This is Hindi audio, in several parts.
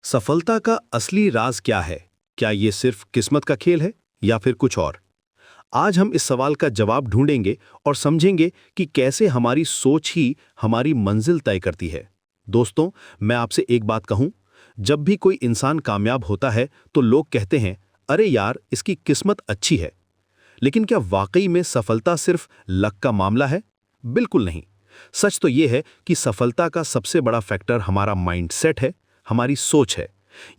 सफलता का असली राज क्या है? क्या ये सिर्फ किस्मत का खेल है या फिर कुछ और? आज हम इस सवाल का जवाब ढूंढेंगे और समझेंगे कि कैसे हमारी सोच ही हमारी मंजिल तय करती है। दोस्तों, मैं आपसे एक बात कहूं, जब भी कोई इंसान कामयाब होता है तो लोग कहते हैं, अरे यार, इसकी किस्मत अच्छी है। लेकिन क्या वाकई में सफलता सिर्फ लक का मामला है? बिल्कुल नहीं। सच तो यह है कि सफलता का सबसे बड़ा फैक्टर हमारा माइंडसेट है, हमारी सोच है।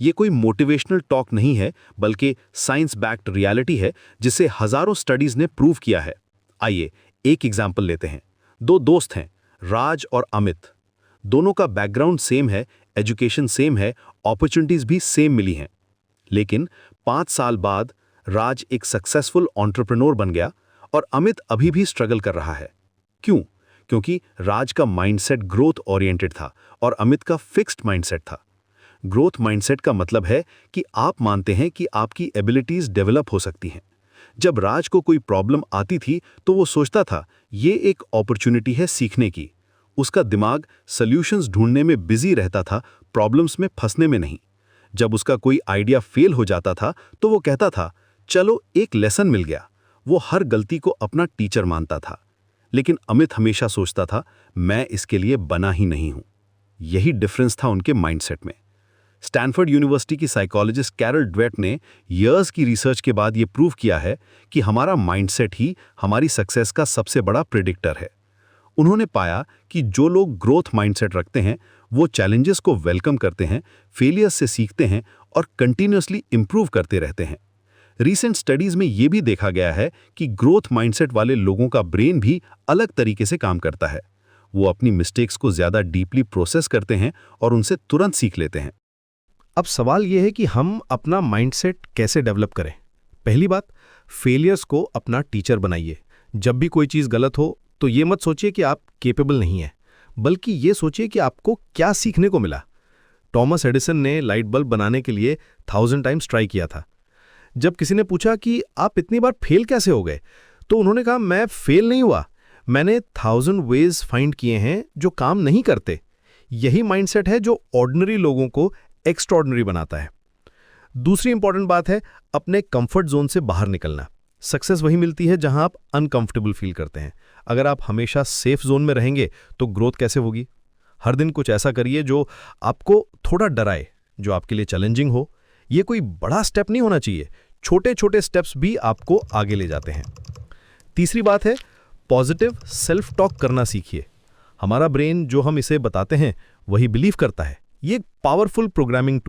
ये कोई मोटिवेशनल टॉक नहीं है, बल्कि साइंस बैक्ड रियलिटी है जिसे हजारों स्टडीज ने प्रूव किया है। आइए एक एग्जाम्पल लेते हैं। दो दोस्त हैं, राज और अमित। दोनों का बैकग्राउंड सेम है, एजुकेशन सेम है, अपॉर्चुनिटीज भी सेम मिली हैं। लेकिन 5 साल बाद राज एक सक्सेसफुल एंटरप्रेन्योर बन गया और अमित अभी भी स्ट्रगल कर रहा है। क्यों? क्योंकि राज का माइंडसेट ग्रोथ ओरिएंटेड था और अमित का फिक्स्ड माइंडसेट था। ग्रोथ माइंडसेट का मतलब है कि आप मानते हैं कि आपकी एबिलिटीज डेवलप हो सकती हैं। जब राज को कोई प्रॉब्लम आती थी तो वो सोचता था, ये एक अपॉर्चुनिटी है सीखने की। उसका दिमाग सॉल्यूशंस ढूंढने में बिजी रहता था, प्रॉब्लम्स में फंसने में नहीं। जब उसका कोई आइडिया फेल हो जाता था तो वो कहता था, चलो एक लेसन मिल गया। वो हर गलती को अपना टीचर मानता था। लेकिन अमित हमेशा सोचता था, मैं इसके लिए बना ही नहीं हूं। यही डिफरेंस था उनके माइंडसेट में। स्टैनफोर्ड यूनिवर्सिटी की साइकोलॉजिस्ट कैरल ड्वेट ने ईयर्स की रिसर्च के बाद ये प्रूव किया है कि हमारा माइंडसेट ही हमारी सक्सेस का सबसे बड़ा प्रेडिक्टर है। उन्होंने पाया कि जो लोग ग्रोथ माइंडसेट रखते हैं वो चैलेंजेस को वेलकम करते हैं, फेलियर्स से सीखते हैं और कंटिन्यूअसली इंप्रूव करते रहते हैं। रीसेंट स्टडीज में यह भी देखा गया है कि ग्रोथ माइंडसेट वाले लोगों का ब्रेन भी अलग तरीके से काम करता है। वो अपनी मिस्टेक्स को ज्यादा डीपली प्रोसेस करते हैं और उनसे तुरंत सीख लेते हैं। अब सवाल यह है कि हम अपना माइंडसेट कैसे डेवलप करें। पहली बात, फेलियर्स को अपना टीचर बनाइए। जब भी कोई चीज़ गलत हो तो ये मत सोचिए कि आप केपेबल नहीं हैं, बल्कि ये सोचिए कि आपको क्या सीखने को मिला। थॉमस एडिसन ने लाइट बल्ब बनाने के लिए 1000 टाइम्स ट्राई किया था। जब किसी ने पूछा कि आप इतनी बार फेल कैसे हो गए, तो उन्होंने कहा, मैं फेल नहीं हुआ, मैंने 1000 वेज फाइंड किए हैं जो काम नहीं करते। यही माइंडसेट है जो ऑर्डिनरी लोगों को एक्स्ट्राऑर्डिनरी बनाता है। दूसरी इंपॉर्टेंट बात है अपने कंफर्ट जोन से बाहर निकलना। सक्सेस वही मिलती है जहां आप अनकंफर्टेबल फील करते हैं। अगर आप हमेशा सेफ जोन में रहेंगे तो ग्रोथ कैसे होगी? हर दिन कुछ ऐसा करिए जो आपको थोड़ा डराए, जो आपके लिए चैलेंजिंग हो। यह कोई बड़ा स्टेप नहीं होना चाहिए, छोटे छोटे स्टेप्स भी आपको आगे ले जाते हैं। तीसरी बात है पॉजिटिव सेल्फ टॉक करना सीखिए। हमारा ब्रेन जो हम इसे बताते हैं वही बिलीव करता है। ये एक पावरफुल प्रोग्रामिंग